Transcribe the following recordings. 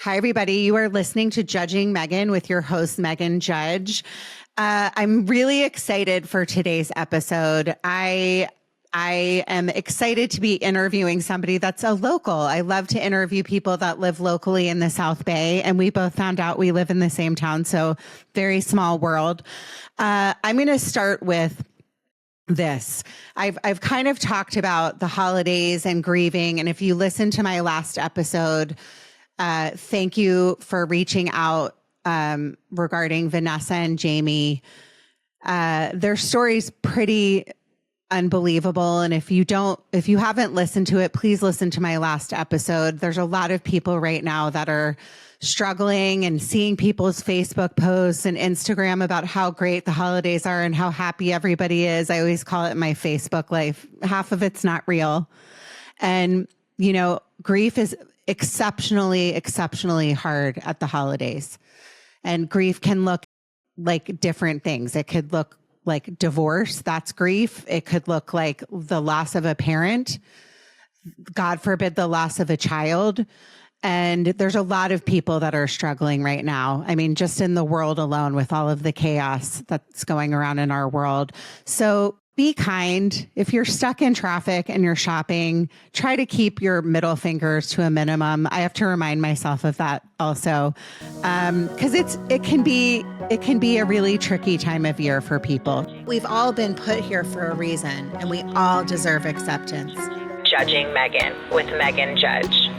Hi, everybody. You are listening to Judging Meghan with your host, Meghan Judge. I'm really excited for today's episode. I am excited to be interviewing somebody that's a local. I love to interview people that live locally in the South Bay, and we both found out we live in the same town, so very small world. I'm going to start with this. I've kind of talked about the holidays and grieving, and if you listen to my last episode, thank you for reaching out regarding Vanessa and Jamie. Their story's pretty unbelievable. And if you haven't listened to it, please listen to my last episode. There's a lot of people right now that are struggling and seeing people's Facebook posts and Instagram about how great the holidays are and how happy everybody is. I always call it my Facebook life. Half of it's not real. And, you know, grief is exceptionally hard at the holidays. And grief can look like different things. It could look like divorce, that's grief. It could look like the loss of a parent, God forbid, the loss of a child. And there's a lot of people that are struggling right now. I mean, just in the world alone with all of the chaos that's going around in our world. So be kind. If you're stuck in traffic and you're shopping, try to keep your middle fingers to a minimum. I have to remind myself of that also, because it can be a really tricky time of year for people. We've all been put here for a reason, and we all deserve acceptance. Judging Meghan with Meghan Judge.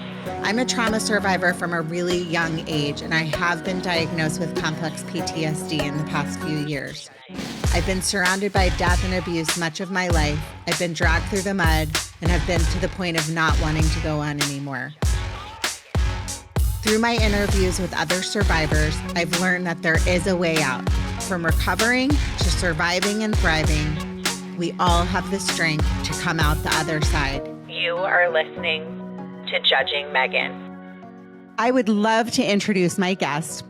I'm a trauma survivor from a really young age, and I have been diagnosed with complex PTSD in the past few years. I've been surrounded by death and abuse much of my life. I've been dragged through the mud and have been to the point of not wanting to go on anymore. Through my interviews with other survivors, I've learned that there is a way out. From recovering to surviving and thriving, we all have the strength to come out the other side. You are listening to Judging Meghan. I would love to introduce my guest.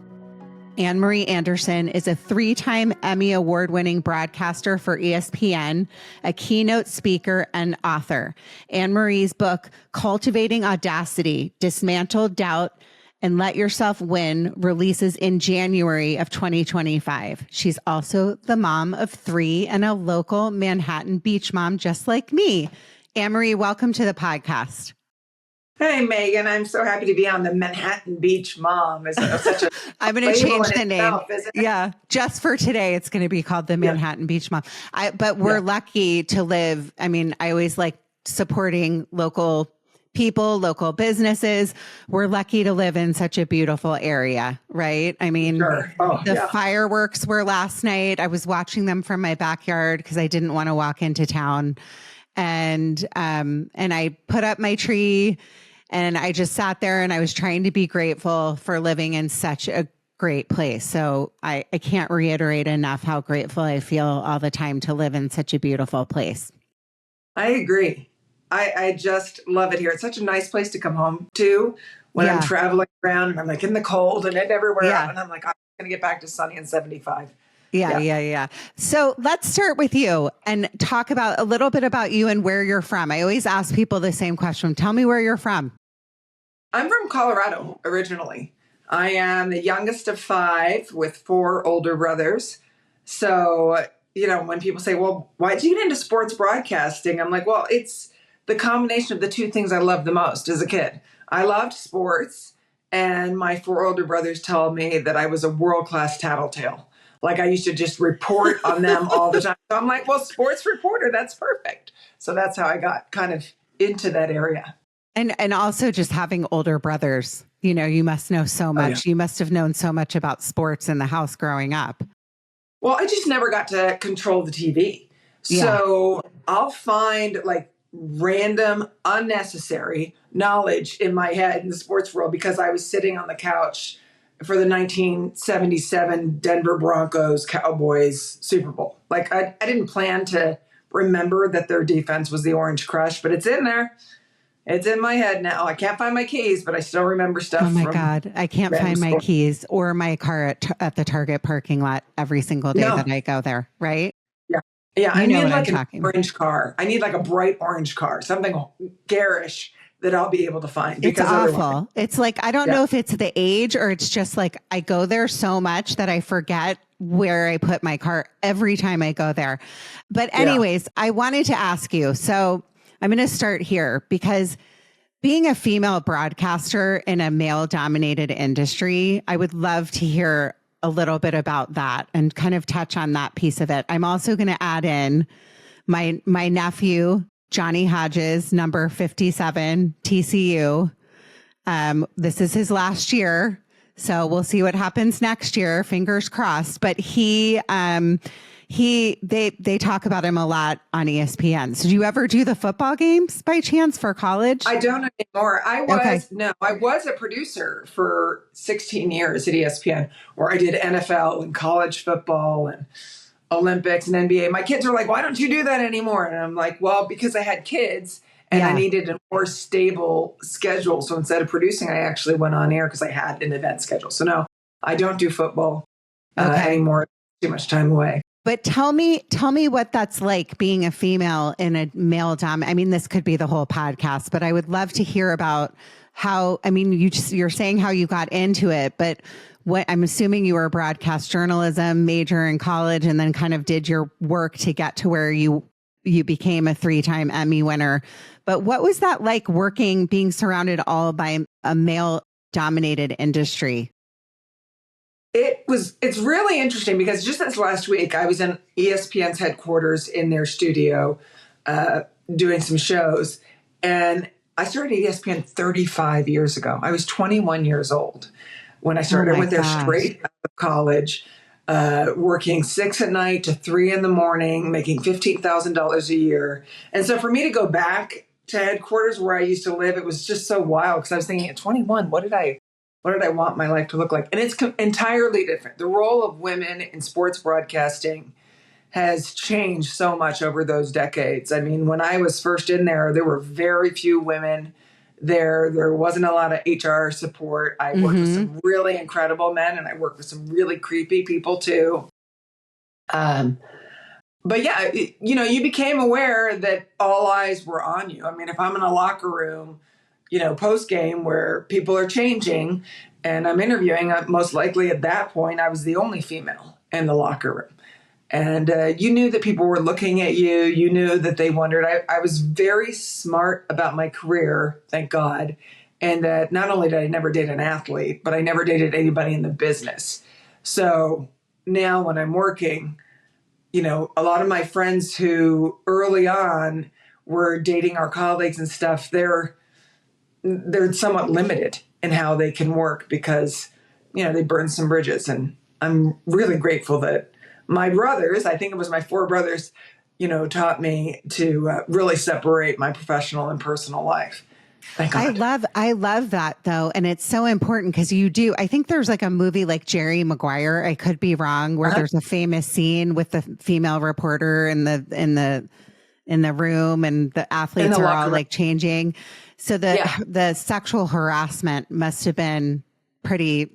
Anne-Marie Anderson is a 3-time Emmy Award-winning broadcaster for ESPN, a keynote speaker, and author. Anne-Marie's book, Cultivating Audacity, Dismantle Doubt, and Let Yourself Win, releases in January of 2025. She's also the mom of 3 and a local Manhattan beach mom just like me. Anne-Marie, welcome to the podcast. Hey, Meghan, I'm so happy to be on the Manhattan Beach Mom. It's such a I'm going to change the name. Itself, yeah. Just for today, it's going to be called the Manhattan Beach Mom. But we're lucky to live. I mean, I always like supporting local people, local businesses. We're lucky to live in such a beautiful area, right? I mean, the fireworks were last night. I was watching them from my backyard because I didn't want to walk into town. And I put up my tree. And I just sat there and I was trying to be grateful for living in such a great place. So I can't reiterate enough how grateful I feel all the time to live in such a beautiful place. I agree. I just love it here. It's such a nice place to come home to when I'm traveling around and I'm like in the cold and everywhere. And I'm like, I'm going to get back to sunny and 75. Yeah. So let's start with you and talk about a little bit about you and where you're from. I always ask people the same question. Tell me where you're from. I'm from Colorado originally. I am the youngest of 5 with 4 older brothers. So, you know, when people say, well, why did you get into sports broadcasting? I'm like, well, it's the combination of the 2 things I loved the most as a kid. I loved sports, and my 4 older brothers tell me that I was a world-class tattletale. Like I used to just report on them all the time. So I'm like, well, sports reporter, that's perfect. So that's how I got kind of into that area. And also just having older brothers, you know, you must know so much. Oh, yeah. You must have known so much about sports in the house growing up. Well, I just never got to control the TV. So I'll find like random, unnecessary knowledge in my head in the sports world because I was sitting on the couch for the 1977 Denver Broncos Cowboys Super Bowl. Like I didn't plan to remember that their defense was the Orange Crush, but it's in there. It's in my head now. I can't find my keys, but I still remember stuff. Oh my God. I can't find my keys or my car at the Target parking lot every single day that I go there. Right? Yeah. I need like an orange car. I need like a bright orange car, something garish that I'll be able to find. It's Because otherwise, awful. It's like, I don't know if it's the age or it's just like I go there so much that I forget where I put my cart every time I go there. But anyways, I wanted to ask you. So I'm going to start here because being a female broadcaster in a male dominated industry, I would love to hear a little bit about that and kind of touch on that piece of it. I'm also going to add in my nephew, Johnny Hodges, number 57, TCU. This is his last year, so we'll see what happens next year. Fingers crossed. But they talk about him a lot on ESPN. So do you ever do the football games by chance for college? I don't anymore. I was a producer for 16 years at ESPN, where I did NFL and college football and Olympics and NBA. My kids are like, why don't you do that anymore? And I'm like, well, because I had kids and I needed a more stable schedule. So instead of producing, I actually went on air because I had an event schedule. So no, I don't do football anymore. Too much time away. But tell me what that's like being a female in a male I mean, this could be the whole podcast, but I would love to hear about how, I mean, you're saying how you got into it, but what I'm assuming you were a broadcast journalism major in college and then kind of did your work to get to where you became a 3-time Emmy winner. But what was that like being surrounded all by a male dominated industry? It's really interesting because just this last week, I was in ESPN's headquarters in their studio doing some shows. And I started at ESPN 35 years ago. I was 21 years old when I started. I went there straight out of college, working 6 at night to 3 in the morning, making $15,000 a year. And so for me to go back to headquarters where I used to live, it was just so wild because I was thinking at 21, what did I want my life to look like? And it's entirely different. The role of women in sports broadcasting has changed so much over those decades. I mean, when I was first in there were very few women there. There wasn't a lot of HR support. I worked with some really incredible men, and I worked with some really creepy people too. But yeah, you became aware that all eyes were on you. I mean, if I'm in a locker room, post game where people are changing and I'm interviewing, most likely at that point, I was the only female in the locker room. And you knew that people were looking at you. You knew that they wondered. I was very smart about my career, thank God. And that not only did I never date an athlete, but I never dated anybody in the business. So now when I'm working, a lot of my friends who early on were dating our colleagues and stuff, they're somewhat limited in how they can work because, they burn some bridges. And I'm really grateful that my brothers, I think it was my 4 brothers, taught me to really separate my professional and personal life. Thank God. I love that though. And it's so important because I think there's like a movie like Jerry Maguire, I could be wrong, where there's a famous scene with the female reporter in the room and the athletes are all like changing. So the sexual harassment must have been pretty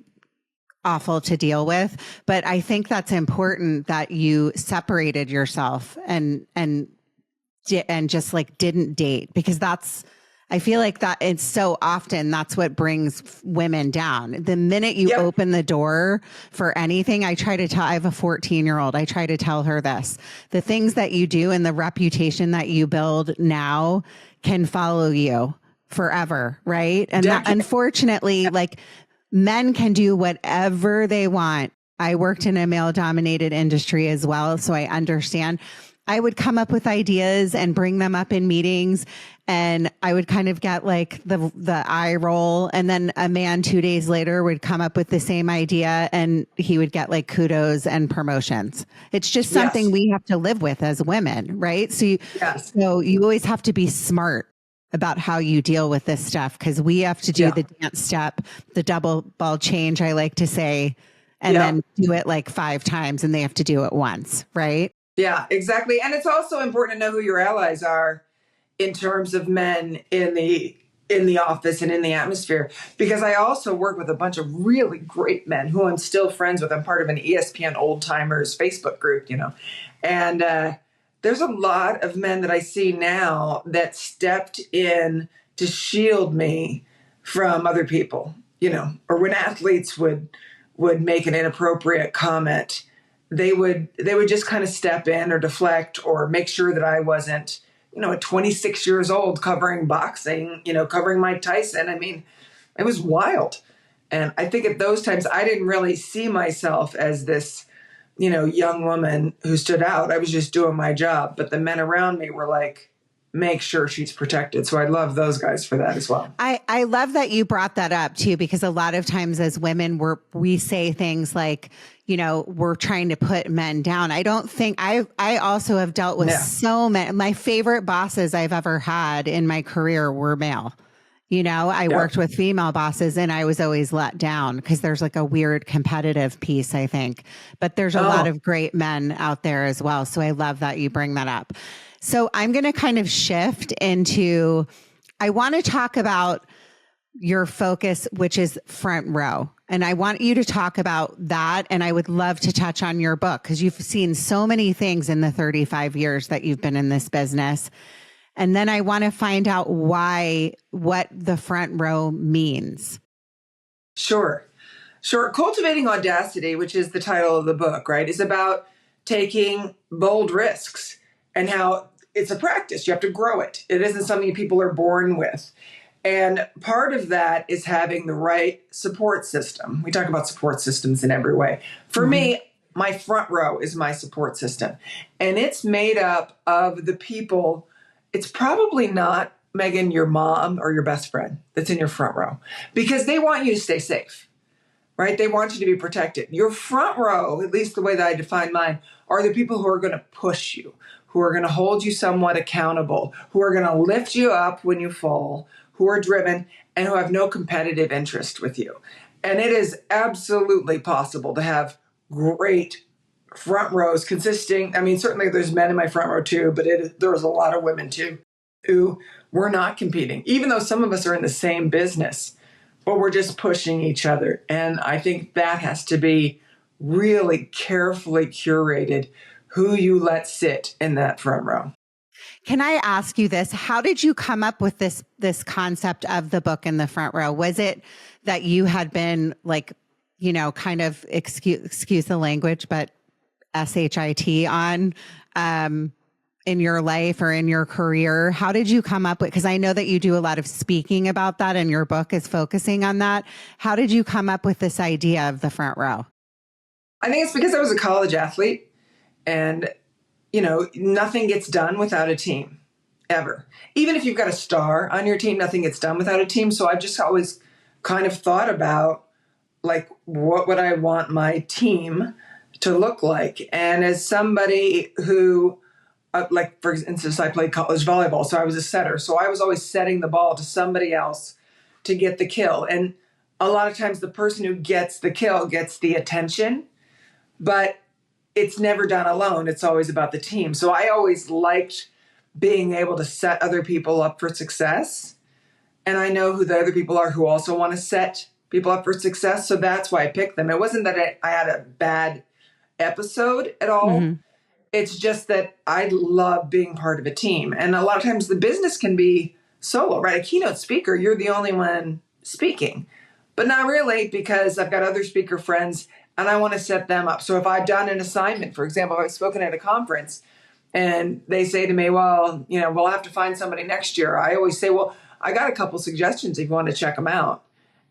awful to deal with. But I think that's important that you separated yourself and just like didn't date, because I feel like that it's so often that's what brings women down. The minute you open the door for anything, I have a 14-year-old. I try to tell her this, the things that you do and the reputation that you build now can follow you forever. Right. And that, unfortunately, like men can do whatever they want. I worked in a male dominated industry as well. So I understand. I would come up with ideas and bring them up in meetings, and I would kind of get like the eye roll. And then a man 2 days later would come up with the same idea and he would get like kudos and promotions. It's just something we have to live with as women, right? So you always have to be smart about how you deal with this stuff, because we have to do the dance step, the double ball change, I like to say, and then do it like 5 times, and they have to do it once, right? Yeah, exactly. And it's also important to know who your allies are in terms of men in the office and in the atmosphere, because I also work with a bunch of really great men who I'm still friends with. I'm part of an ESPN old timers Facebook group, and there's a lot of men that I see now that stepped in to shield me from other people, or when athletes would make an inappropriate comment, they would just kind of step in or deflect or make sure that I wasn't, at 26 years old covering boxing, covering Mike Tyson. I mean, it was wild. And I think at those times I didn't really see myself as this, young woman who stood out. I was just doing my job. But the men around me were like, make sure she's protected. So I love those guys for that as well. I love that you brought that up too, because a lot of times as women, we say things like, we're trying to put men down. I don't think I also have dealt with so many. My favorite bosses I've ever had in my career were male. I worked with female bosses and I was always let down because there's like a weird competitive piece, I think. But there's a lot of great men out there as well. So I love that you bring that up. So I'm going to kind of shift into, I want to talk about your focus, which is front row. And I want you to talk about that. And I would love to touch on your book because you've seen so many things in the 35 years that you've been in this business. And then I want to find out what the front row means. Sure. Cultivating Audacity, which is the title of the book, right, is about taking bold risks and how it's a practice. You have to grow it. It isn't something people are born with. And part of that is having the right support system. We talk about support systems in every way. For me, my front row is my support system. And it's made up of the people. It's probably not, Meghan, your mom or your best friend that's in your front row, because they want you to stay safe, right? They want you to be protected. Your front row, at least the way that I define mine, are the people who are going to push you, who are going to hold you somewhat accountable, who are going to lift you up when you fall, who are driven, and who have no competitive interest with you. And it is absolutely possible to have great front rows consisting, certainly there's men in my front row too, but there was a lot of women too who were not competing, even though some of us are in the same business, but we're just pushing each other. And I think that has to be really carefully curated, who you let sit in that front row. Can I ask you this? How did you come up with this concept of the book in the front row? Was it that you had been like, kind of excuse the language, but SHIT on in your life or in your career? How did you come up with, because I know that you do a lot of speaking about that and your book is focusing on that. How did you come up with this idea of the front row? I think it's because I was a college athlete and, nothing gets done without a team ever. Even if you've got a star on your team, nothing gets done without a team. So I've just always kind of thought about like, what would I want my team to look like? And as somebody who, like, for instance, I played college volleyball, so I was a setter. So I was always setting the ball to somebody else to get the kill. And a lot of times the person who gets the kill gets the attention, but it's never done alone. It's always about the team. So I always liked being able to set other people up for success. And I know who the other people are who also want to set people up for success. So that's why I picked them. It wasn't that I had a bad episode at all. Mm-hmm. It's just that I love being part of a team. And a lot of times the business can be solo, right? A keynote speaker, you're the only one speaking. But not really, because I've got other speaker friends and I want to set them up. So if I've done an assignment, for example, if I've spoken at a conference and they say to me, well, we'll have to find somebody next year. I always say, well, I got a couple suggestions if you want to check them out.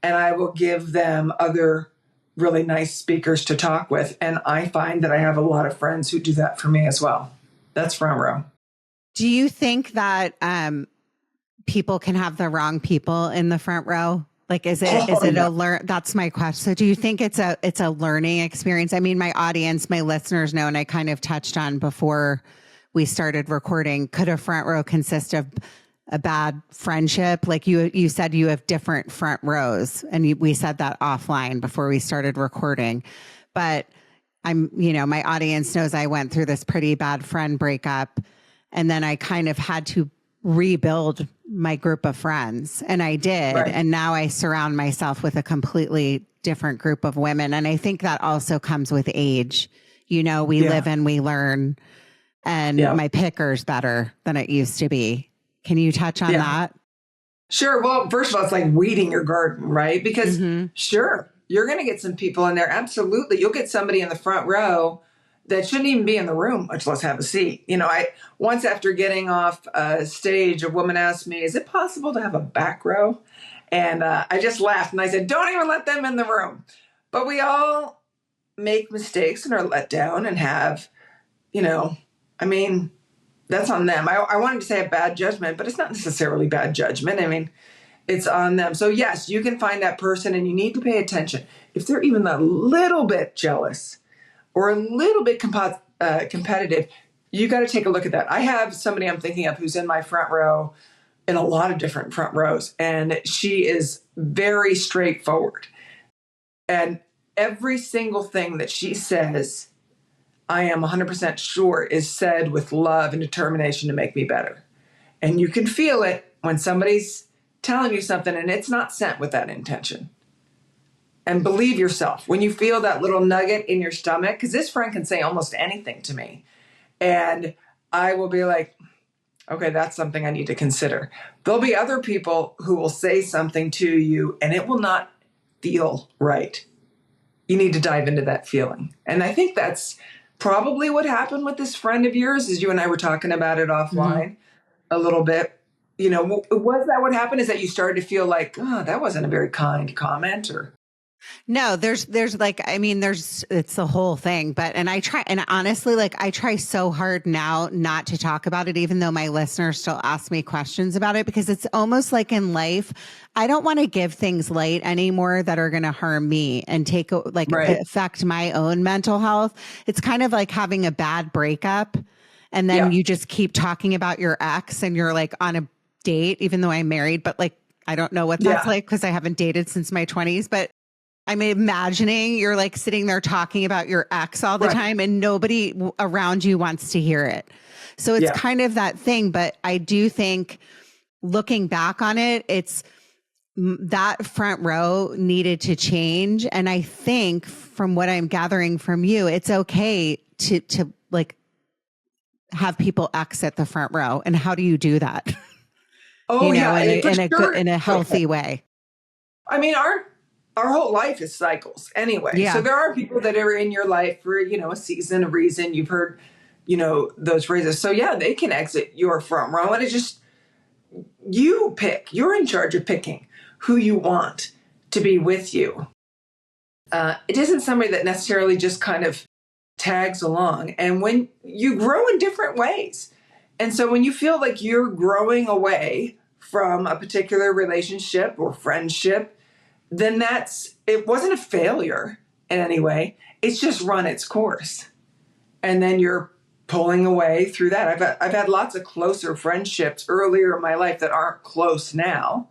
And I will give them other really nice speakers to talk with. And I find that I have a lot of friends who do that for me as well. That's front row. Do you think that people can have the wrong people in the front row? Like, is it a learn? That's my question. So do you think it's a learning experience? I mean, my audience, my listeners know, and I kind of touched on before we started recording, could a front row consist of a bad friendship? Like you said, you have different front rows, and we said that offline before we started recording. But my audience knows I went through this pretty bad friend breakup, and then I kind of had to rebuild my group of friends, and I did. Right. And now I surround myself with a completely different group of women. And I think that also comes with age. We live and we learn, and my picker's better than it used to be. Can you touch on that? Sure. Well, first of all, it's like weeding your garden, right? Because Mm-hmm. sure, you're going to get some people in there. Absolutely. You'll get somebody in the front row that shouldn't even be in the room, much less have a seat. I once after getting off stage, a woman asked me, is it possible to have a back row? And I just laughed and I said, don't even let them in the room. But we all make mistakes and are let down and have, I mean, that's on them. I wanted to say a bad judgment, but it's not necessarily bad judgment. I mean, it's on them. So yes, you can find that person and you need to pay attention. If they're even a little bit jealous or a little bit competitive, you got to take a look at that. I have somebody I'm thinking of who's in my front row, in a lot of different front rows, and she is very straightforward. And every single thing that she says, I am 100% sure is said with love and determination to make me better. And you can feel it when somebody's telling you something and it's not sent with that intention. And believe yourself when you feel that little nugget in your stomach, because this friend can say almost anything to me. And I will be like, okay, that's something I need to consider. There'll be other people who will say something to you and it will not feel right. You need to dive into that feeling. And I think that's probably what happened with this friend of yours, is you and I were talking about it offline a little bit. Was that what happened? Is that you started to feel like, oh, that wasn't a very kind comment? Or No, there's like, I mean, it's the whole thing, and I try, and honestly, like I try so hard now not to talk about it, even though my listeners still ask me questions about it, because it's almost like in life, I don't want to give things light anymore that are going to harm me and Right. affect my own mental health. It's kind of like having a bad breakup and then Yeah. you just keep talking about your ex and you're like on a date, even though I'm married, but like, I don't know what that's Yeah. like because I haven't dated since my 20s, but I'm imagining you're like sitting there talking about your ex all the Right. time and nobody around you wants to hear it. So it's Yeah. kind of that thing. But I do think looking back on it, it's that front row needed to change. And I think from what I'm gathering from you, it's okay to like have people exit the front row. And how do you do that? Oh, yeah. And for sure. In a healthy way. I mean, our whole life is cycles anyway. Yeah. So there are people that are in your life for, a season, a reason. You've heard, those phrases. So yeah, they can exit your front row, and it's just, you pick. You're in charge of picking who you want to be with you. It isn't somebody that necessarily just kind of tags along. And when you grow in different ways. And so when you feel like you're growing away from a particular relationship or friendship, then it wasn't a failure in any way. It's just run its course. And then you're pulling away through that. I've had lots of closer friendships earlier in my life that aren't close now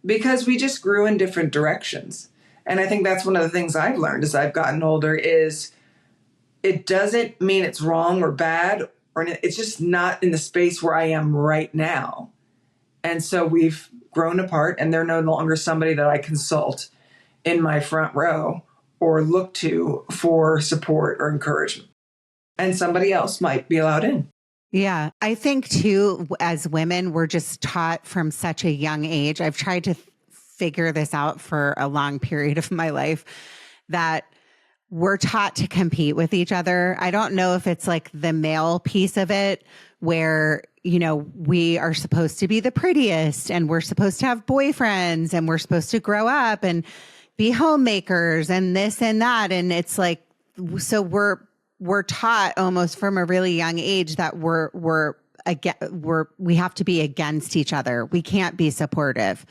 because we just grew in different directions. And I think that's one of the things I've learned as I've gotten older is it doesn't mean it's wrong or bad, or it's just not in the space where I am right now. And so we've grown apart, and they're no longer somebody that I consult in my front row or look to for support or encouragement. And somebody else might be allowed in. Yeah. I think too, as women, we're just taught from such a young age. I've tried to figure this out for a long period of my life that we're taught to compete with each other. I don't know if it's like the male piece of it where, we are supposed to be the prettiest and we're supposed to have boyfriends and we're supposed to grow up and be homemakers and this and that. And it's like, so we're taught almost from a really young age that we have to be against each other. We can't be supportive.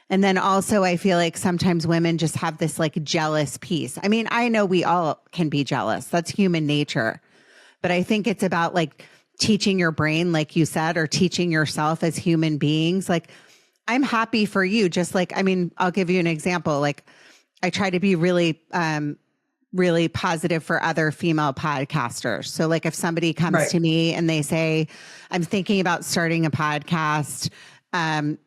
And then also I feel like sometimes women just have this like jealous piece. I mean, I know we all can be jealous. That's human nature. But I think it's about like teaching your brain, like you said, or teaching yourself as human beings. Like, I'm happy for you. Just like, I mean, I'll give you an example. Like, I try to be really, really positive for other female podcasters. So like if somebody comes to me and they say, I'm thinking about starting a podcast,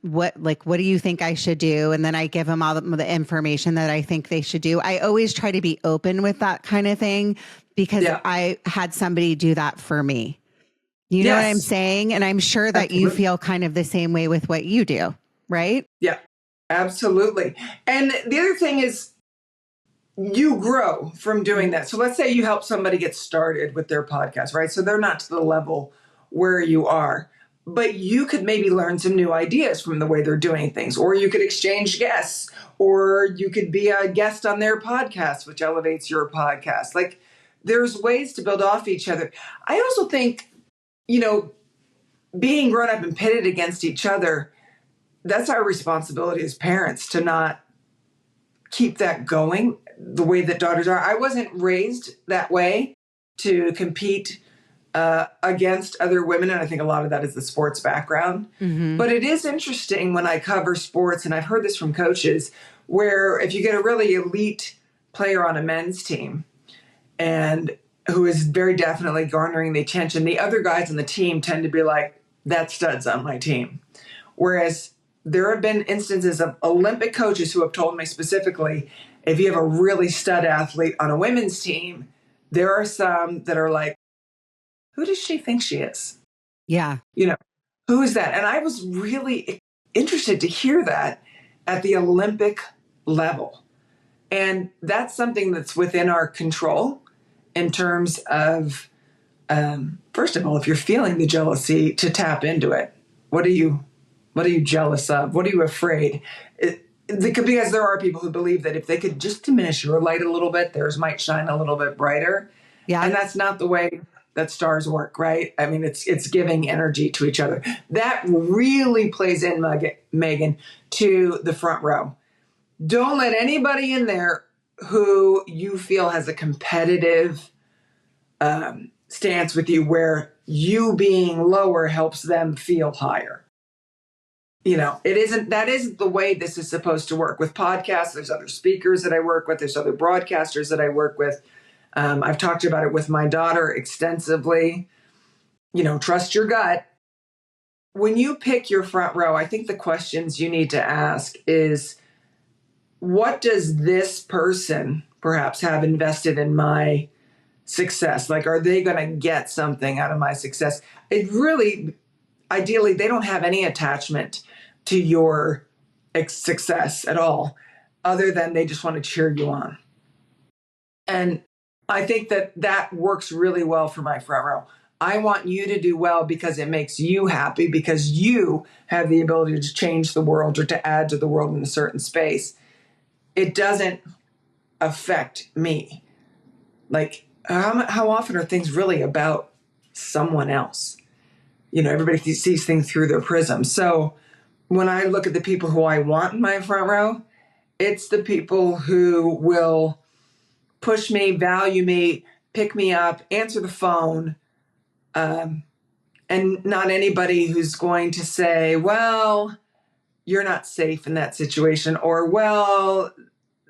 what do you think I should do? And then I give them all the information that I think they should do. I always try to be open with that kind of thing because I had somebody do that for me. You know what I'm saying? And I'm sure that you feel kind of the same way with what you do. right? Yeah, absolutely. And the other thing is you grow from doing that. So let's say you help somebody get started with their podcast, right? So they're not to the level where you are, but you could maybe learn some new ideas from the way they're doing things, or you could exchange guests, or you could be a guest on their podcast, which elevates your podcast. Like there's ways to build off each other. I also think, you know, being grown up and pitted against each other, that's our responsibility as parents to not keep that going the way that daughters are. I wasn't raised that way to compete against other women. And I think a lot of that is the sports background. Mm-hmm. But it is interesting when I cover sports, and I've heard this from coaches, where if you get a really elite player on a men's team and who is very definitely garnering the attention, the other guys on the team tend to be like, that stud's on my team. Whereas there have been instances of Olympic coaches who have told me specifically, if you have a really stud athlete on a women's team, there are some that are like, who does she think she is? Yeah. You know, who is that? And I was really interested to hear that at the Olympic level. And that's something that's within our control in terms of, first of all, if you're feeling the jealousy, to tap into it. What are you jealous of? What are you afraid? Because there are people who believe that if they could just diminish your light a little bit, theirs might shine a little bit brighter. Yeah. And that's not the way that stars work, right? I mean, it's giving energy to each other. That really plays in, Meghan, to the front row. Don't let anybody in there who you feel has a competitive stance with you, where you being lower helps them feel higher. You know, that isn't the way this is supposed to work. With podcasts, there's other speakers that I work with. There's other broadcasters that I work with. I've talked about it with my daughter extensively. You know, trust your gut. When you pick your front row, I think the questions you need to ask is, what does this person perhaps have invested in my success? Like, are they going to get something out of my success? It really, ideally, they don't have any attachment to your success at all, other than they just want to cheer you on. And I think that works really well for my front row. I want you to do well because it makes you happy, because you have the ability to change the world or to add to the world in a certain space. It doesn't affect me. Like, how often are things really about someone else? You know, everybody sees things through their prism. So when I look at the people who I want in my front row, it's the people who will push me, value me, pick me up, answer the phone, and not anybody who's going to say, well, you're not safe in that situation, or, well,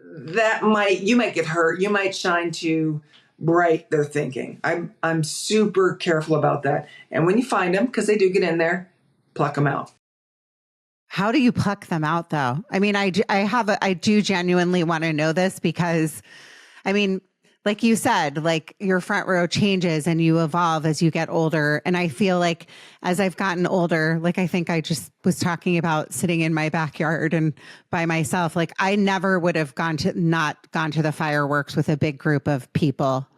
you might get hurt, you might shine too bright, they're thinking. I'm super careful about that. And when you find them, because they do get in there, pluck them out. How do you pluck them out, though? I mean, I do genuinely want to know this, because, I mean, like you said, like your front row changes and you evolve as you get older. And I feel like as I've gotten older, like I think I just was talking about sitting in my backyard and by myself, like I never would have not gone to the fireworks with a big group of people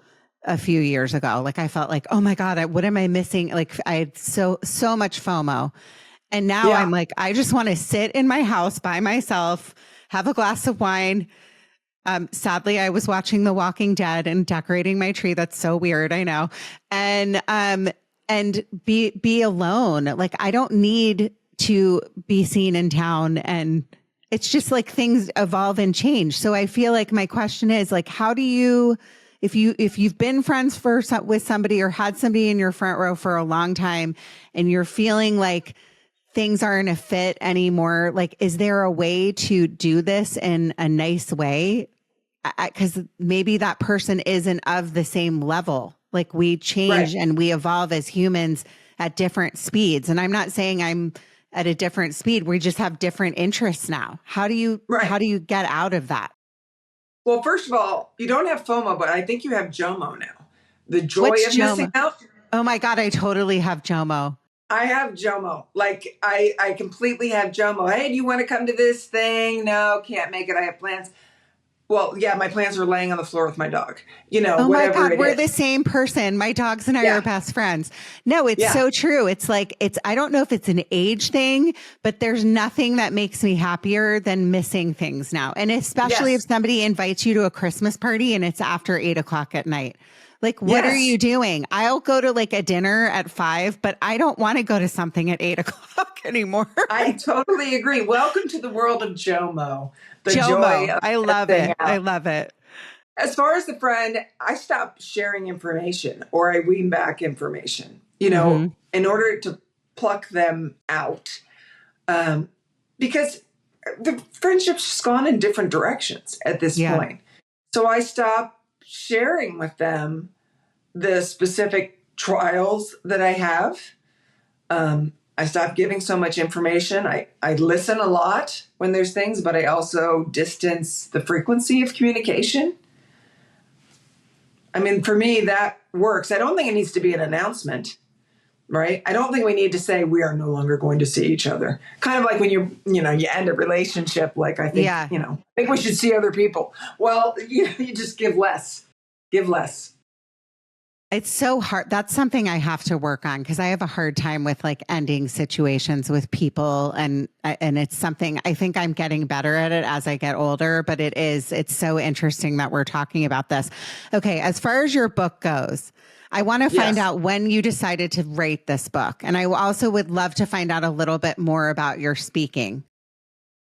a few years ago. Like I felt like, oh my God, what am I missing? Like I had so much FOMO. And now I'm like, I just want to sit in my house by myself, have a glass of wine. Sadly, I was watching The Walking Dead and decorating my tree. That's so weird, I know. And be alone. Like I don't need to be seen in town, and it's just like things evolve and change. So I feel like my question is like, how do you, if you've been friends with somebody or had somebody in your front row for a long time and you're feeling like things aren't a fit anymore, like, is there a way to do this in a nice way? Because maybe that person isn't of the same level. Like we change and we evolve as humans at different speeds. And I'm not saying I'm at a different speed. We just have different interests now. How do you get out of that? Well, first of all, you don't have FOMO, but I think you have JOMO now. The joy of missing out. Oh my God, I totally have JOMO. I have JOMO. Like I completely have JOMO. Hey, do you want to come to this thing? No, can't make it. I have plans. Well, yeah, my plans are laying on the floor with my dog, Oh my whatever God, it we're is. the same person. My dogs and I Yeah. are best friends. No, it's Yeah. so true. It's like, I don't know if it's an age thing, but there's nothing that makes me happier than missing things now. And especially if Yes. somebody invites you to a Christmas party and it's after 8 o'clock at night. Like, what are Yes. you doing? I'll go to like a dinner at 5, but I don't want to go to something at 8 o'clock anymore. I totally agree. Welcome to the world of JOMO, the joy JOMO. of I love missing it. I out. love it. As far as the friend, I stopped sharing information or I wean back information, Mm-hmm. in order to pluck them out. Because the friendship's just gone in different directions at this Yeah. point. So I stopped sharing with them the specific trials that I have. I stopped giving so much information. I listen a lot when there's things, but I also distance the frequency of communication. I mean, for me, that works. I don't think it needs to be an announcement, right? I don't think we need to say we are no longer going to see each other. Kind of like when you end a relationship, like I think, Yeah. I think we should see other people. Well, you just give less. Give less. It's so hard. That's something I have to work on because I have a hard time with like ending situations with people. And it's something I think I'm getting better at it as I get older, but it's so interesting that we're talking about this. Okay. As far as your book goes, I want to find Yes. out when you decided to write this book. And I also would love to find out a little bit more about your speaking.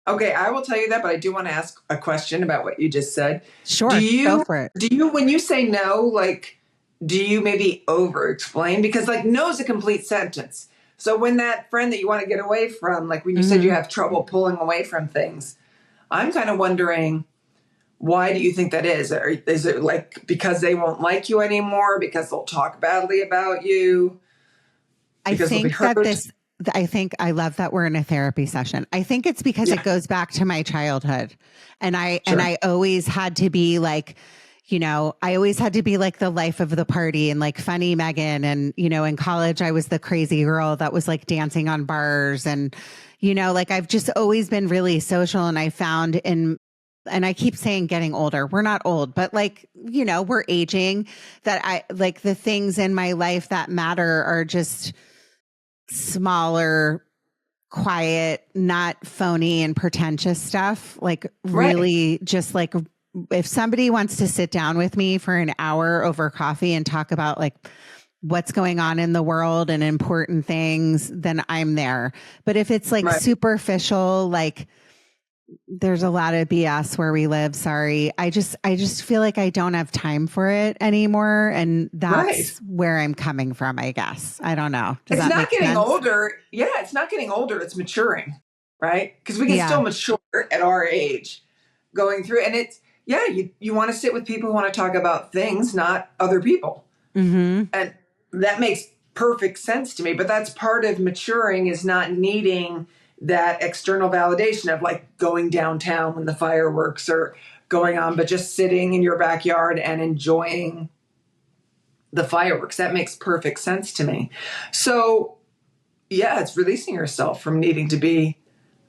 Okay, I will tell you that, but I do want to ask a question about what you just said. Sure. Go for it. When you say no, like, do you maybe over explain? Because like no is a complete sentence. So when that friend that you want to get away from, like when you said you have trouble pulling away from things, I'm kind of wondering, why do you think that is? Or is it like because they won't like you anymore? Because they'll talk badly about you? Because they'll be hurt? I think I love that we're in a therapy session. I think it's because it goes back to my childhood. And I always had to be like, I always had to be like the life of the party and like funny Meghan. And, in college, I was the crazy girl that was like dancing on bars. And, like I've just always been really social. And I found and I keep saying getting older. We're not old, but like, we're aging, that I like the things in my life that matter are just smaller, quiet, not phony and pretentious stuff. Like really just like if somebody wants to sit down with me for an hour over coffee and talk about like what's going on in the world and important things, then I'm there. But if it's like superficial, like there's a lot of BS where we live. Sorry. I just feel like I don't have time for it anymore. And that's where I'm coming from, I guess. I don't know. Does It's that not make getting sense? older. Yeah, it's not getting older. It's maturing, right? Because we can still mature at our age going through. And it's, you want to sit with people who want to talk about things, not other people. Mm-hmm. And that makes perfect sense to me. But that's part of maturing, is not needing that external validation of like going downtown when the fireworks are going on, but just sitting in your backyard and enjoying the fireworks. That makes perfect sense to me. So it's releasing yourself from needing to be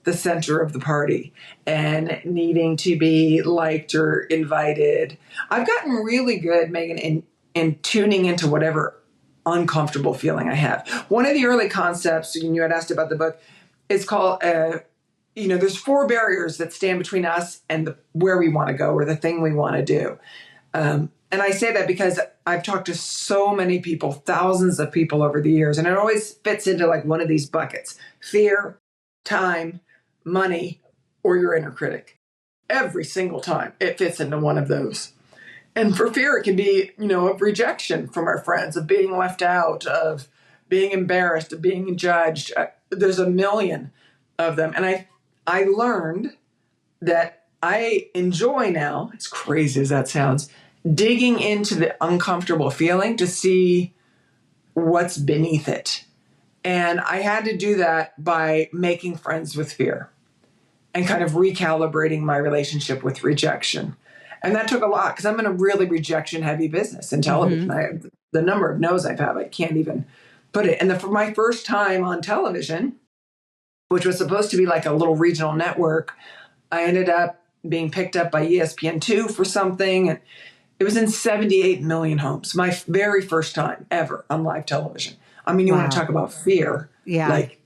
the center of the party and needing to be liked or invited. I've gotten really good, Meghan, in tuning into whatever uncomfortable feeling I have. One of the early concepts, and you had asked about the book, is called, there's 4 barriers that stand between us and where we want to go or the thing we want to do. And I say that because I've talked to so many people, thousands of people over the years, and it always fits into like one of these buckets: fear, time, money, or your inner critic. Every single time it fits into one of those. And for fear, it can be, of rejection from our friends, of being left out, of being embarrassed, of being judged. There's a million of them. And I learned that I enjoy now, as crazy as that sounds, digging into the uncomfortable feeling to see what's beneath it. And I had to do that by making friends with fear and kind of recalibrating my relationship with rejection. And that took a lot because I'm in a really rejection heavy business in television. The number of no's I've had, I can't even put it. And for my first time on television, which was supposed to be like a little regional network, I ended up being picked up by ESPN2 for something. And it was in 78 million homes. My very first time ever on live television. I mean, you want to talk about fear. Yeah. Like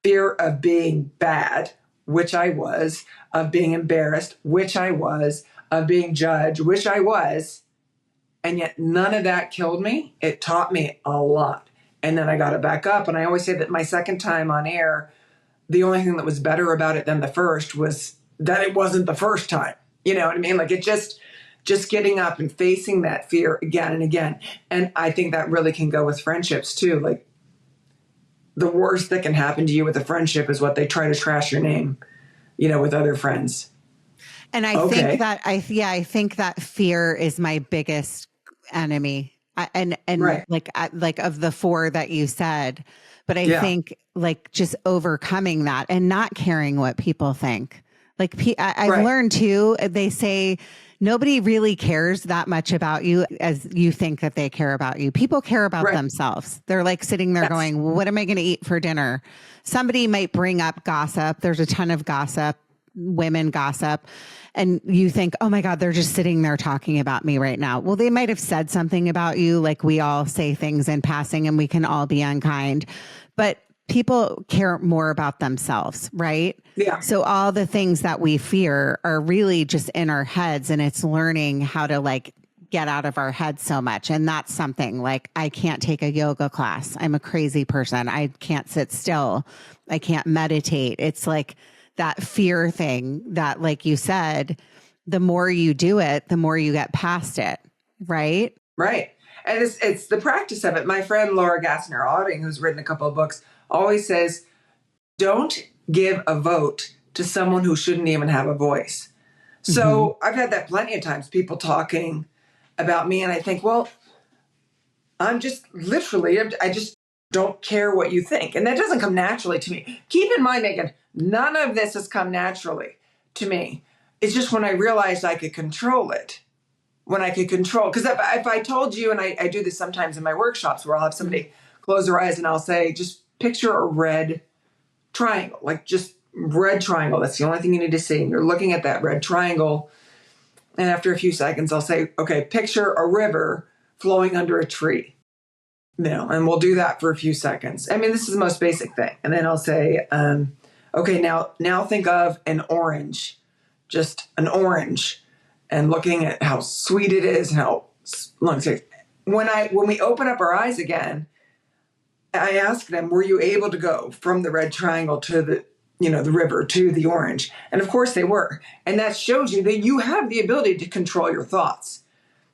fear of being bad, which I was, of being embarrassed, which I was, of being judged, which I was. And yet none of that killed me. It taught me a lot. And then I got it back up. And I always say that my second time on air, the only thing that was better about it than the first was that it wasn't the first time. You know what I mean? Like it just getting up and facing that fear again and again. And I think that really can go with friendships too. Like the worst that can happen to you with a friendship is what they try to trash your name, you know, with other friends. And I think that I think that fear is my biggest enemy. And right. like of the four that you said, but I think like just overcoming that and not caring what people think. Like I've learned too, they say nobody really cares that much about you as you think that they care about you. People care about themselves. They're like sitting there going, well, what am I going to eat for dinner? Somebody might bring up gossip. There's a ton of gossip, women gossip. And you think, oh my God, they're just sitting there talking about me right now. Well, they might have said something about you. Like we all say things in passing and we can all be unkind, but people care more about themselves, right? Yeah. So all the things that we fear are really just in our heads, and it's learning how to like get out of our heads so much. And that's something like I can't take a yoga class. I'm a crazy person. I can't sit still. I can't meditate. It's like that fear thing that, like you said, the more you do it, the more you get past it. Right. Right. And it's the practice of it. My friend Laura Gassner-Auding, who's written a couple of books, always says, don't give a vote to someone who shouldn't even have a voice. So I've had that plenty of times, people talking about me. And I think, well, I'm just literally, I just don't care what you think. And that doesn't come naturally to me. Keep in mind, Meghan, none of this has come naturally to me. It's just when I realized I could control it. When I could control, because if I told you, and I do this sometimes in my workshops where I'll have somebody close their eyes and I'll say, just picture a red triangle, like just red triangle. That's the only thing you need to see. And you're looking at that red triangle. And after a few seconds, I'll say, okay, picture a river flowing under a tree. You know, and we'll do that for a few seconds. I mean, this is the most basic thing. And then I'll say, okay, now think of an orange, just an orange. And looking at how sweet it is and how long it takes. When we open up our eyes again, I ask them, were you able to go from the red triangle to the river to the orange? And of course they were. And that shows you that you have the ability to control your thoughts.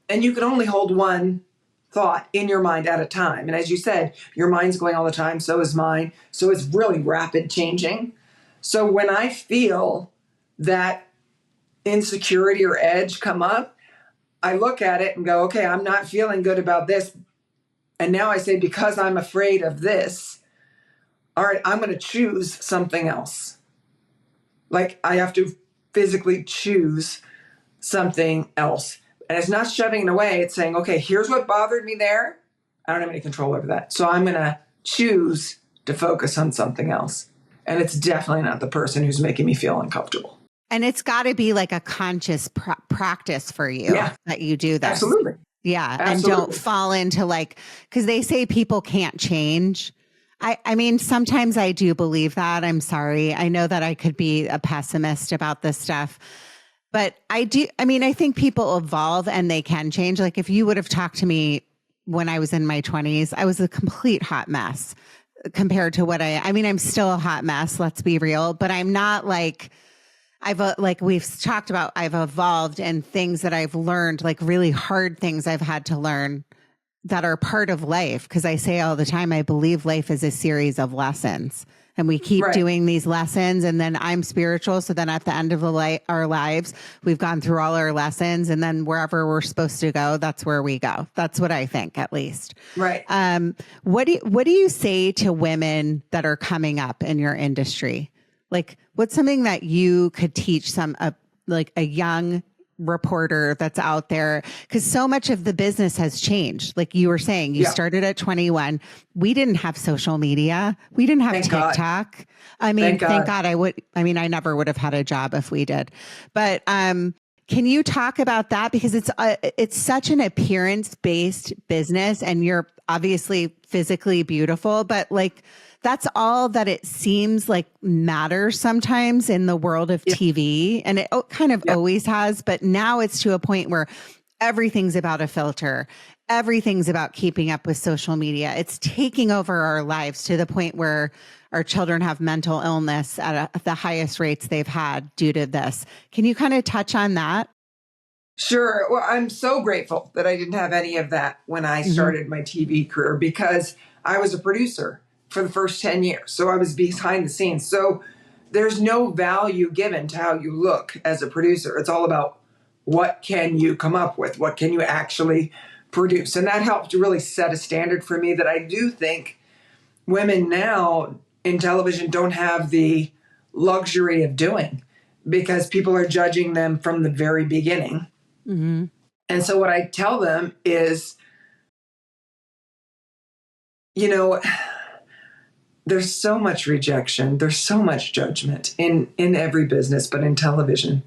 And you can only hold one thought in your mind at a time. And as you said, your mind's going all the time. So is mine. So it's really rapid changing. So when I feel that insecurity or edge come up, I look at it and go, okay, I'm not feeling good about this. And now I say, because I'm afraid of this, all right, I'm going to choose something else. Like I have to physically choose something else. And it's not shoving it away. It's saying, okay, here's what bothered me there. I don't have any control over that. So I'm going to choose to focus on something else. And it's definitely not the person who's making me feel uncomfortable. And it's got to be like a conscious practice for you that you do this. Absolutely. Yeah. Absolutely. And don't fall into like, because they say people can't change. I mean, sometimes I do believe that. I'm sorry. I know that I could be a pessimist about this stuff, but I think people evolve and they can change. Like if you would have talked to me when I was in my 20s, I was a complete hot mess compared to what I'm still a hot mess. Let's be real, but I'm not like, like we've talked about, I've evolved, and things that I've learned, like really hard things I've had to learn that are part of life. Cause I say all the time, I believe life is a series of lessons, and we keep doing these lessons. And then I'm spiritual. So then at the end of our lives, we've gone through all our lessons, and then wherever we're supposed to go, that's where we go. That's what I think, at least. Right. What do you say to women that are coming up in your industry? Like, what's something that you could teach a young reporter that's out there, because so much of the business has changed. Like you were saying, you started at 21. We didn't have social media. We didn't have TikTok. I mean, thank God I never would have had a job if we did. But can you talk about that? Because it's such an appearance-based business, and you're obviously physically beautiful, but like that's all that it seems like matters sometimes in the world of TV. And it kind of always has, but now it's to a point where everything's about a filter. Everything's about keeping up with social media. It's taking over our lives to the point where our children have mental illness at the highest rates they've had due to this. Can you kind of touch on that? Sure. Well, I'm so grateful that I didn't have any of that when I started my TV career, because I was a producer for the first 10 years. So I was behind the scenes. So there's no value given to how you look as a producer. It's all about what can you come up with? What can you actually produce? And that helped to really set a standard for me that I do think women now in television don't have the luxury of doing, because people are judging them from the very beginning. And so what I tell them is, there's so much rejection. There's so much judgment in every business, but in television,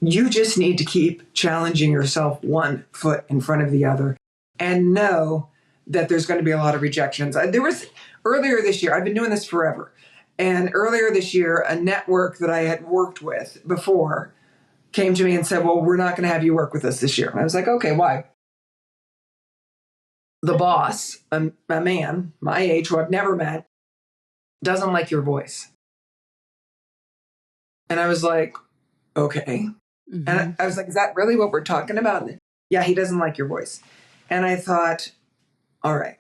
you just need to keep challenging yourself one foot in front of the other and know that there's going to be a lot of rejections. There was earlier this year, I've been doing this forever. And earlier this year, a network that I had worked with before came to me and said, well, we're not going to have you work with us this year. And I was like, okay, why? The boss, a man my age who I've never met, doesn't like your voice. And I was like, okay. And I was like, is that really what we're talking about? Yeah, he doesn't like your voice. And I thought, all right.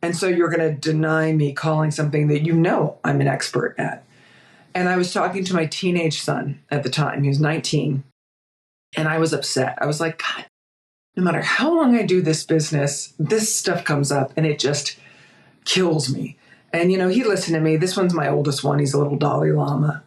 And so you're going to deny me calling something that I'm an expert at. And I was talking to my teenage son at the time. He was 19. And I was upset. I was like, God, no matter how long I do this business, this stuff comes up and it just kills me. And, he listened to me. This one's my oldest one. He's a little Dalai Lama.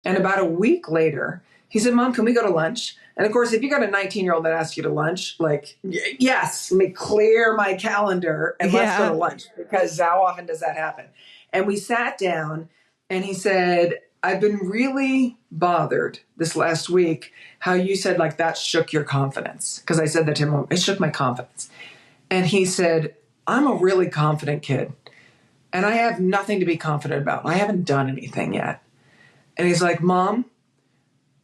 And about a week later, he said, Mom, can we go to lunch? And of course, if you got a 19-year-old that asks you to lunch, like, yes, let me clear my calendar and let's go to lunch, because how often does that happen? And we sat down and he said, I've been really bothered this last week how you said like that shook your confidence. Because I said that to him, it shook my confidence. And he said, I'm a really confident kid. And I have nothing to be confident about. I haven't done anything yet. And he's like, Mom,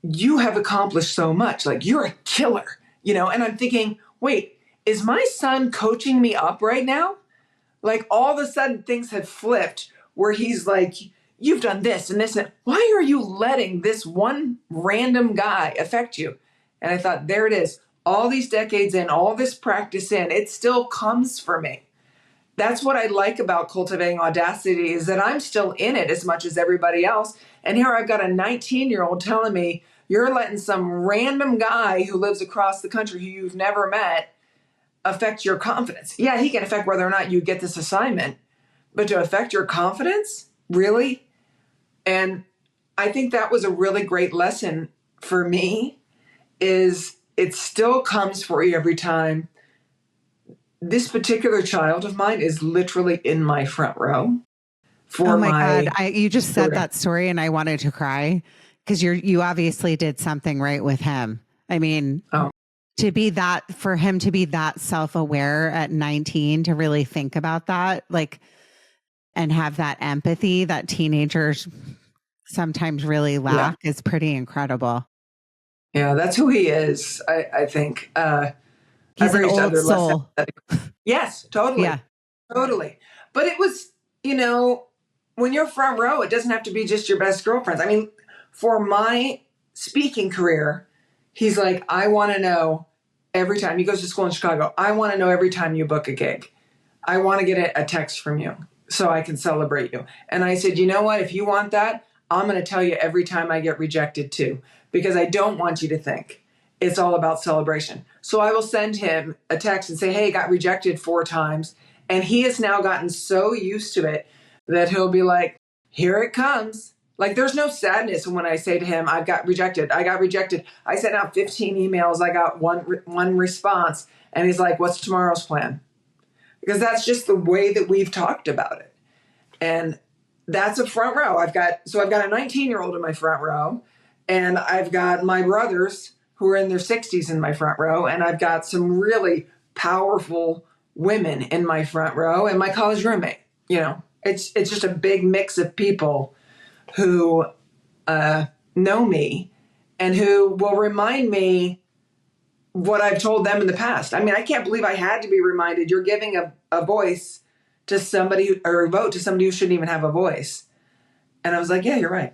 you have accomplished so much. Like, you're a killer, And I'm thinking, wait, is my son coaching me up right now? Like, all of a sudden things have flipped where he's like, you've done this and this. And why are you letting this one random guy affect you? And I thought, there it is. All these decades in, all this practice in, it still comes for me. That's what I like about cultivating audacity, is that I'm still in it as much as everybody else. And here I've got a 19-year-old telling me, you're letting some random guy who lives across the country who you've never met affect your confidence. Yeah, he can affect whether or not you get this assignment, but to affect your confidence? Really? And I think that was a really great lesson for me, is it still comes for you every time. This particular child of mine is literally in my front row. Oh my God. You just said that story and I wanted to cry, because you obviously did something right with him. I mean, for him to be that self-aware at 19, to really think about that, like, and have that empathy that teenagers sometimes really lack is pretty incredible. Yeah, that's who he is, I think. He's an old soul. Yes, totally. Yeah. Totally. But it was, when you're front row, it doesn't have to be just your best girlfriends. I mean, for my speaking career, he's like, I want to know every time. He goes to school in Chicago. I want to know every time you book a gig. I want to get a text from you so I can celebrate you. And I said, you know what? If you want that, I'm going to tell you every time I get rejected too, because I don't want you to think it's all about celebration. So I will send him a text and say, hey, got rejected 4 times. And he has now gotten so used to it that he'll be like, here it comes. Like there's no sadness when I say to him, I got rejected. I sent out 15 emails. I got one response. And he's like, what's tomorrow's plan? Because that's just the way that we've talked about it. And that's a front row. I've got a 19-year-old in my front row, and I've got my brothers who are in their 60s in my front row. And I've got some really powerful women in my front row and my college roommate. You know, it's just a big mix of people who know me and who will remind me what I've told them in the past. I mean, I can't believe I had to be reminded you're giving a voice to somebody or a vote to somebody who shouldn't even have a voice. And I was like, yeah, you're right.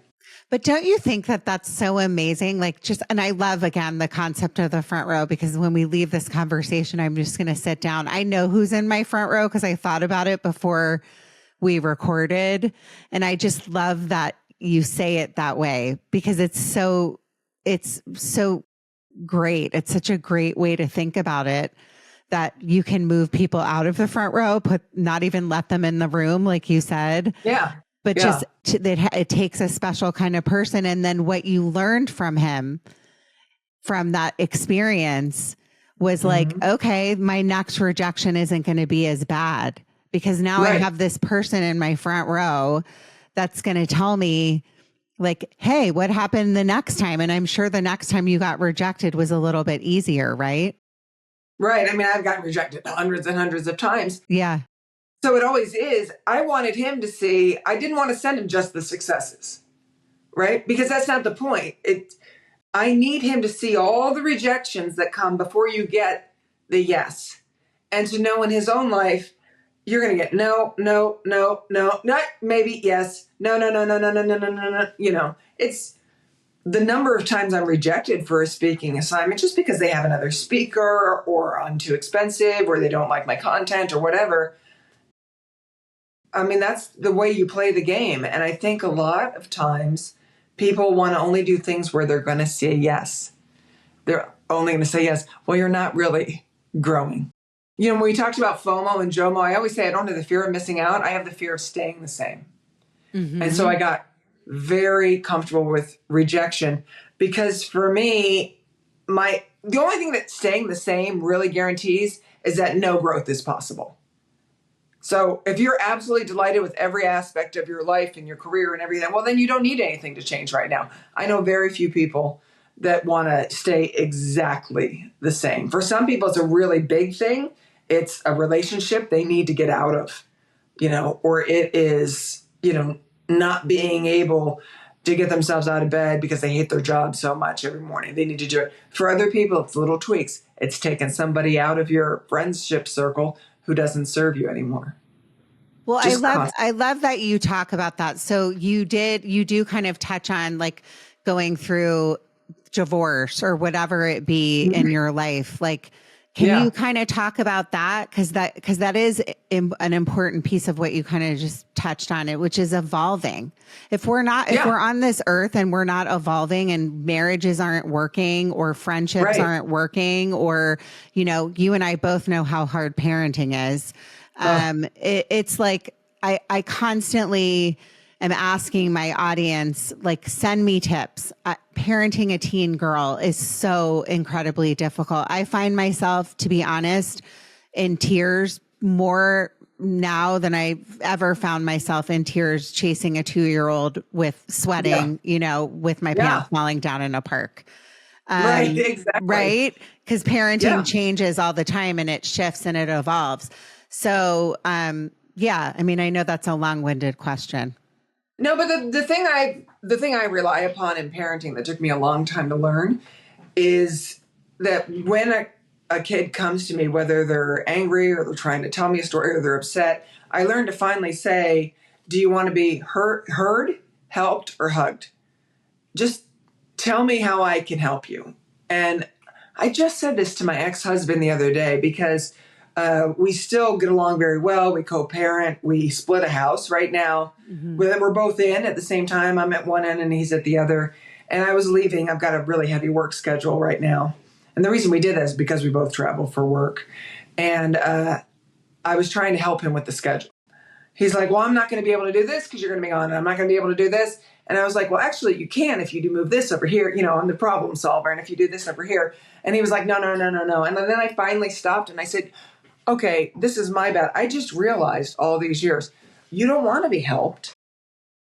But don't you think that that's so amazing? Like and I love, again, the concept of the front row, because when we leave this conversation, I'm just going to sit down. I know who's in my front row because I thought about it before we recorded. And I just love that you say it that way, because it's so great. It's such a great way to think about it, that you can move people out of the front row, not even let them in the room, like you said. Yeah. But just it takes a special kind of person. And then what you learned from him, from that experience, was like, okay, my next rejection isn't going to be as bad, because now I have this person in my front row that's going to tell me, like, hey, what happened the next time? And I'm sure the next time you got rejected was a little bit easier, right? Right. I mean, I've gotten rejected hundreds and hundreds of times. Yeah. So it always is. I wanted him to see, I didn't want to send him just the successes, right? Because that's not the point. I need him to see all the rejections that come before you get the yes. And to know in his own life, you're going to get no, maybe yes, no. You know, it's the number of times I'm rejected for a speaking assignment just because they have another speaker, or I'm too expensive, or they don't like my content or whatever. I mean, that's the way you play the game. And I think a lot of times people want to only do things where they're going to say yes. They're only going to say yes. Well, you're not really growing. You know, when we talked about FOMO and JOMO, I always say I don't have the fear of missing out. I have the fear of staying the same. And so I got very comfortable with rejection, because for me, the only thing that staying the same really guarantees is that no growth is possible. So if you're absolutely delighted with every aspect of your life and your career and everything, well, then you don't need anything to change right now. I know very few people that want to stay exactly the same. For some people, it's a really big thing. It's a relationship they need to get out of, you know, or it is, you know, not being able to get themselves out of bed because they hate their job so much every morning. They need to do it. For other people, it's little tweaks. It's taking somebody out of your friendship circle who doesn't serve you anymore. Well, I love that you talk about that. So you do kind of touch on like going through divorce or whatever it be in your life. Like, can you kind of talk about that? Cause that is an important piece of what you kind of just touched on it, which is evolving. If we're on this earth and we're not evolving, and marriages aren't working, or friendships aren't working, or, you know, you and I both know how hard parenting is. It's like, I constantly am asking my audience, like, send me tips. Parenting a teen girl is so incredibly difficult. I find myself, to be honest, in tears more now than I've ever found myself in tears chasing a 2-year-old with sweating, you know, with my pants falling down in a park. Right, exactly. Right? Because parenting changes all the time, and it shifts and it evolves. So, I mean, I know that's a long-winded question. No, but the thing I rely upon in parenting that took me a long time to learn is that when a kid comes to me, whether they're angry or they're trying to tell me a story or they're upset, I learned to finally say, do you want to be heard, helped, or hugged? Just tell me how I can help you. And I just said this to my ex-husband the other day, because we still get along very well. We co-parent. We split a house right now. We're both in at the same time. I'm at one end and he's at the other. And I was leaving. I've got a really heavy work schedule right now. And the reason we did that is because we both travel for work. And I was trying to help him with the schedule. He's like, well, I'm not going to be able to do this because you're going to be on. And I'm not going to be able to do this. And I was like, well, actually you can, if you do move this over here, I'm the problem solver. And if you do this over here. And he was like, no, no, no, no, no. And then I finally stopped and I said, okay, this is my bad. I just realized all these years, you don't want to be helped.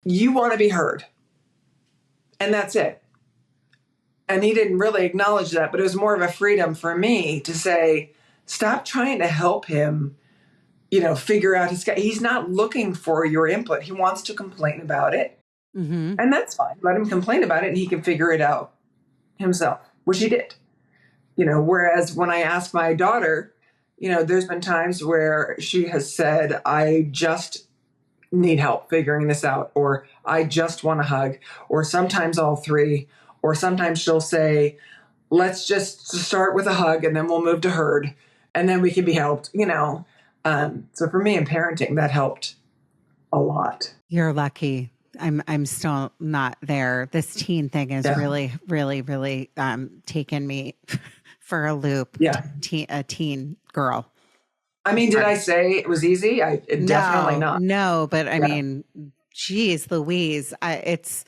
You want to be heard. And that's it. And he didn't really acknowledge that, but it was more of a freedom for me to say, stop trying to help him, figure out he's not looking for your input. He wants to complain about it. Mm-hmm. And that's fine. Let him complain about it and he can figure it out himself, which he did. Whereas when I ask my daughter, there's been times where she has said, I just need help figuring this out, or I just want a hug, or sometimes all three, or sometimes she'll say, let's just start with a hug and then we'll move to herd and then we can be helped, So for me in parenting, that helped a lot. You're lucky. I'm still not there. This teen thing is really, really, really taken me for a loop. Yeah. A teen girl. I mean, did I say it was easy? Definitely not. No, but I mean, geez, Louise, it's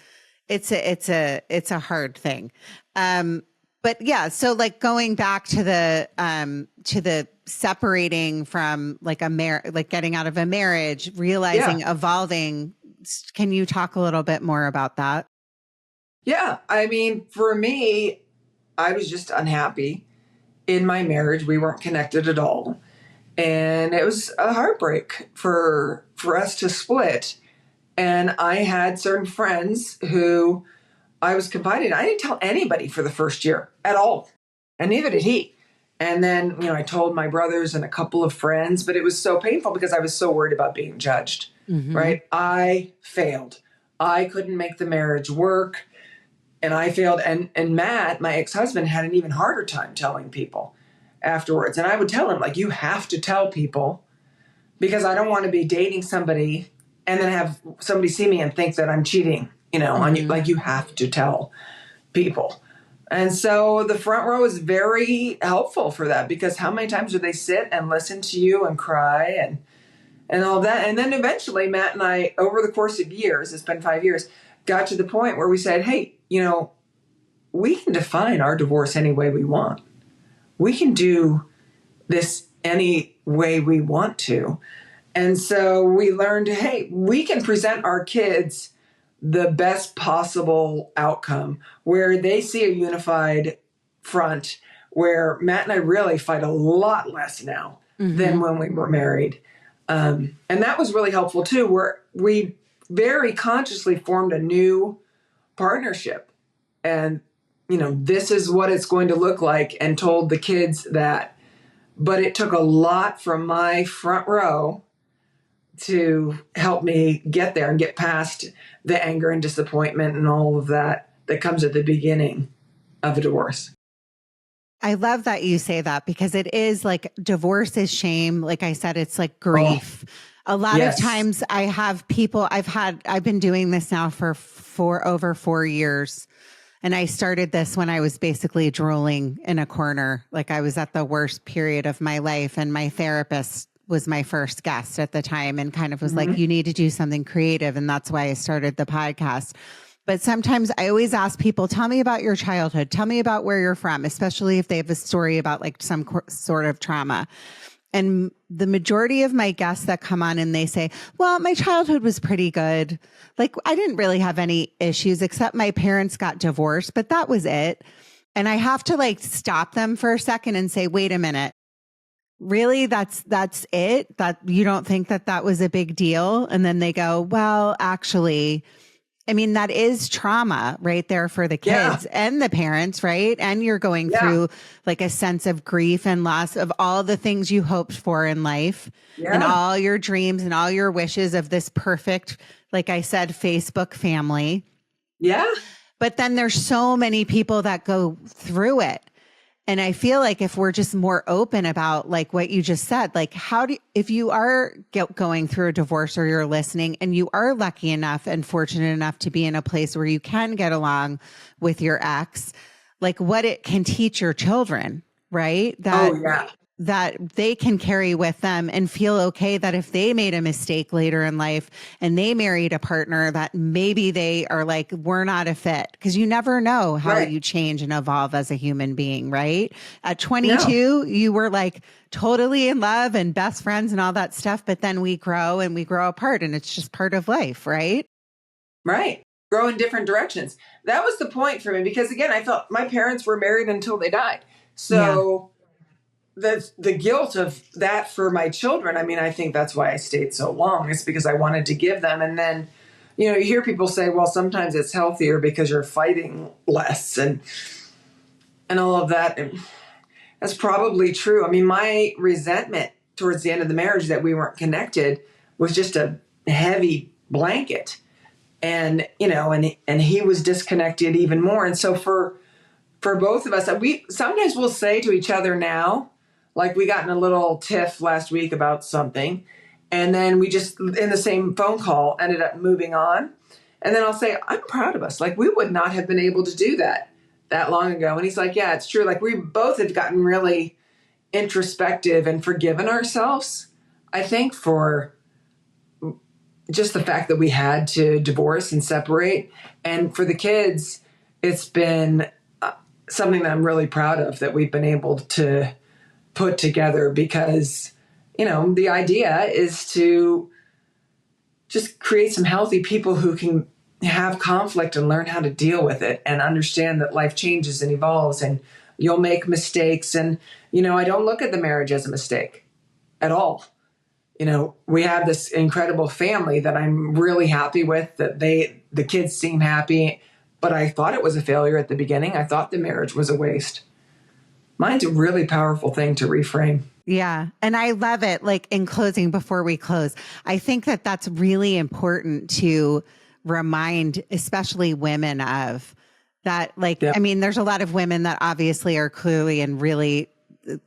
a hard thing. But yeah, so like going back to the separating from like like getting out of a marriage, realizing, evolving. Can you talk a little bit more about that? Yeah. I mean, for me, I was just unhappy in my marriage. We weren't connected at all. And it was a heartbreak for us to split. And I had certain friends who I was confiding. I didn't tell anybody for the first year at all. And neither did he. And then, I told my brothers and a couple of friends, but it was so painful because I was so worried about being judged, right? I failed. I couldn't make the marriage work and I failed. And Matt, my ex-husband, had an even harder time telling people afterwards. And I would tell him, like, you have to tell people because I don't want to be dating somebody and then have somebody see me and think that I'm cheating, on you. Like, you have to tell people. And so the front row is very helpful for that because how many times do they sit and listen to you and cry and all that? And then eventually Matt and I, over the course of years, it's been 5 years, got to the point where we said, hey, we can define our divorce any way we want. We can do this any way we want to. And so we learned, hey, we can present our kids the best possible outcome where they see a unified front, where Matt and I really fight a lot less now than when we were married. And that was really helpful too, where we very consciously formed a new partnership. And, this is what it's going to look like, and told the kids that. But it took a lot from my front row to help me get there and get past the anger and disappointment and all of that comes at the beginning of a divorce. I love that you say that because it is like divorce is shame. Like I said, it's like grief. A lot of times I've been doing this now for over 4 years. And I started this when I was basically drooling in a corner. Like I was at the worst period of my life, and my therapist was my first guest at the time and kind of was like, you need to do something creative. And that's why I started the podcast. But sometimes I always ask people, tell me about your childhood. Tell me about where you're from, especially if they have a story about like some sort of trauma. And the majority of my guests that come on and they say, well, my childhood was pretty good. Like I didn't really have any issues except my parents got divorced, but that was it. And I have to like stop them for a second and say, wait a minute. Really? That's it? That you don't think that was a big deal? And then they go, well, actually, I mean, that is trauma right there for the kids and the parents, right? And you're going through like a sense of grief and loss of all the things you hoped for in life and all your dreams and all your wishes of this perfect, like I said, Facebook family. Yeah. But then there's so many people that go through it. And I feel like if we're just more open about like what you just said, like if you are going through a divorce or you're listening and you are lucky enough and fortunate enough to be in a place where you can get along with your ex, like what it can teach your children, right? That that they can carry with them and feel okay that if they made a mistake later in life and they married a partner, that maybe they are like, we're not a fit, because you never know how Right. you change and evolve as a human being, right? At No. 22, you were like totally in love and best friends and all that stuff, but then we grow and we grow apart, and it's just part of life, right? Right. Grow in different directions. That was the point for me, because again, I felt my parents were married until they died. So the guilt of that for my children, I mean, I think that's why I stayed so long. It's because I wanted to give them. And then, you know, you hear people say, well, sometimes it's healthier because you're fighting less and all of that. And that's probably true. I mean, my resentment towards the end of the marriage that we weren't connected was just a heavy blanket. And, you know, and he was disconnected even more. And so for both of us, we sometimes we'll say to each other now, like we got in a little tiff last week about something, and then we just, in the same phone call, ended up moving on. And then I'll say, I'm proud of us. Like, we would not have been able to do that long ago. And he's like, yeah, it's true. Like, we both have gotten really introspective and forgiven ourselves, I think, for just the fact that we had to divorce and separate. And for the kids, it's been something that I'm really proud of, that we've been able to put together, because, you know, the idea is to just create some healthy people who can have conflict and learn how to deal with it and understand that life changes and evolves and you'll make mistakes. And, you know, I don't look at the marriage as a mistake at all. You know, we have this incredible family that I'm really happy with, that the kids seem happy, but I thought it was a failure at the beginning. I thought the marriage was a waste. Mine's a really powerful thing to reframe. Yeah. And I love it. Like, in closing, before we close, I think that that's really important to remind, especially women, of that. Like, Yeah. I mean, there's a lot of women that obviously are clearly in really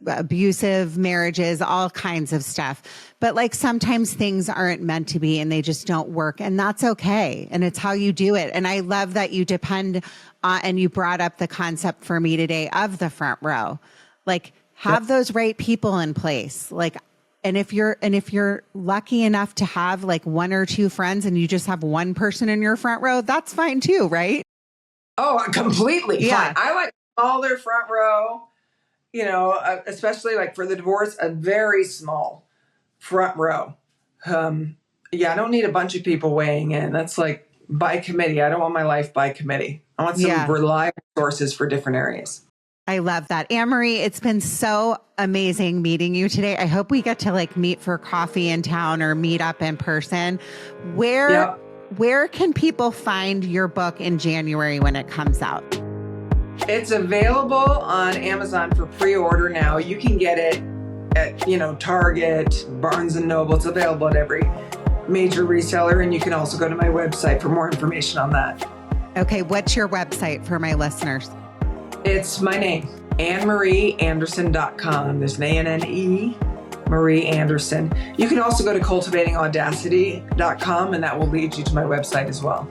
abusive marriages, all kinds of stuff. But like, sometimes things aren't meant to be and they just don't work, and that's okay. And it's how you do it. And I love that you depend on, and you brought up the concept for me today of the front row. Like, have those right people in place. Like, and if you're lucky enough to have like one or two friends and you just have one person in your front row, that's fine too, right? Oh, completely Yeah. fine. I like all their front row. You know, especially like for the divorce, a very small front row. Yeah, I don't need a bunch of people weighing in. That's like by committee. I don't want my life by committee. I want some reliable sources for different areas. I love that. Anne-Marie, it's been so amazing meeting you today. I hope we get to like meet for coffee in town or meet up in person. Where can people find your book in January when it comes out? It's available on Amazon for pre-order now. You can get it at, you know, Target, Barnes & Noble. It's available at every major reseller. And you can also go to my website for more information on that. Okay. What's your website for my listeners? It's my name, AnneMarieAnderson.com. There's an A-N-N-E, Marie Anderson. You can also go to cultivatingaudacity.com, and that will lead you to my website as well.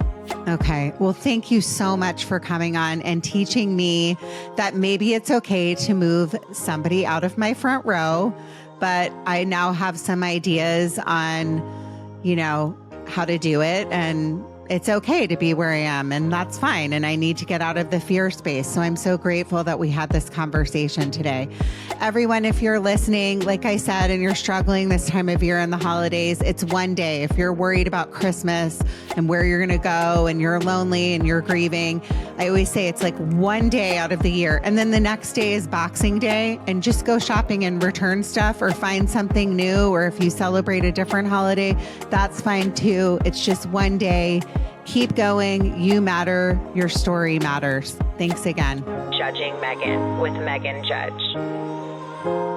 Okay. Well, thank you so much for coming on and teaching me that maybe it's okay to move somebody out of my front row, but I now have some ideas on, you know, how to do it, and it's okay to be where I am, and that's fine. And I need to get out of the fear space. So I'm so grateful that we had this conversation today. Everyone, if you're listening, like I said, and you're struggling this time of year in the holidays, it's one day. If you're worried about Christmas and where you're going to go and you're lonely and you're grieving, I always say it's like one day out of the year. And then the next day is Boxing Day, and just go shopping and return stuff or find something new. Or if you celebrate a different holiday, that's fine too. It's just one day. Keep going. You matter. Your story matters. Thanks again. Judging Meghan with Meghan Judge.